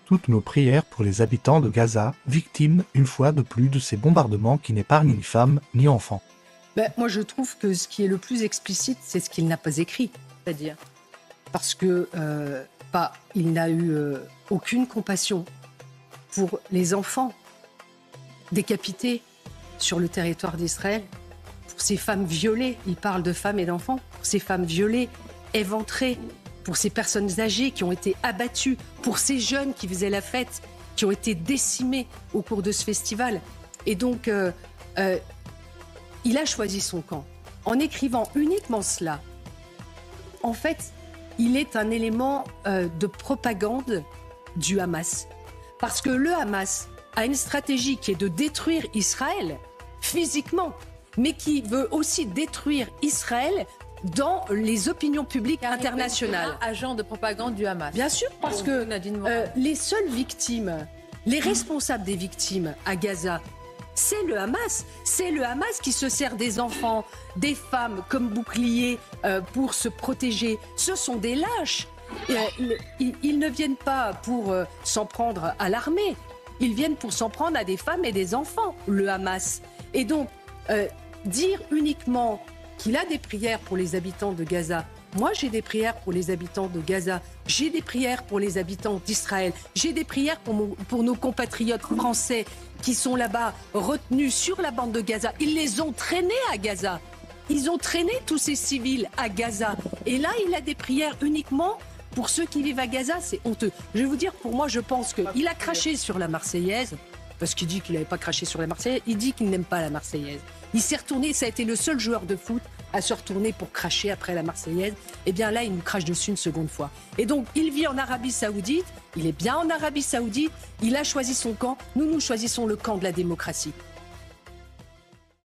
Toutes nos prières pour les habitants de Gaza, victimes une fois de plus de ces bombardements qui n'épargnent ni femmes ni enfants. Moi, je trouve que ce qui est le plus explicite, c'est ce qu'il n'a pas écrit. C'est-à-dire, parce que il n'a eu aucune compassion pour les enfants décapités sur le territoire d'Israël, pour ces femmes violées, il parle de femmes et d'enfants, pour ces femmes violées, éventrées, pour ces personnes âgées qui ont été abattues, pour ces jeunes qui faisaient la fête, qui ont été décimés au cours de ce festival. Et donc, il a choisi son camp. En écrivant uniquement cela, en fait, il est un élément de propagande du Hamas. Parce que le Hamas a une stratégie qui est de détruire Israël physiquement, mais qui veut aussi détruire Israël dans les opinions publiques internationales. Agent de propagande du Hamas. Bien sûr, parce que les seules victimes, les responsables des victimes à Gaza, c'est le Hamas. C'est le Hamas qui se sert des enfants, des femmes comme boucliers pour se protéger. Ce sont des lâches. Ils ne viennent pas pour s'en prendre à l'armée. Ils viennent pour s'en prendre à des femmes et des enfants, le Hamas. Et donc, dire uniquement qu'il a des prières pour les habitants de Gaza. Moi, j'ai des prières pour les habitants de Gaza. J'ai des prières pour les habitants d'Israël. J'ai des prières pour nos compatriotes français qui sont là-bas, retenus sur la bande de Gaza. Ils les ont traînés à Gaza. Ils ont traîné tous ces civils à Gaza. Et là, il a des prières uniquement pour ceux qui vivent à Gaza. C'est honteux. Je vais vous dire, pour moi, je pense qu'il a craché sur la Marseillaise, parce qu'il dit qu'il n'avait pas craché sur la Marseillaise. Il dit qu'il n'aime pas la Marseillaise. Il s'est retourné, ça a été le seul joueur de foot à se retourner pour cracher après la Marseillaise. Et bien là, il nous crache dessus une seconde fois. Et donc, il vit en Arabie Saoudite, il est bien en Arabie Saoudite, il a choisi son camp, nous choisissons le camp de la démocratie.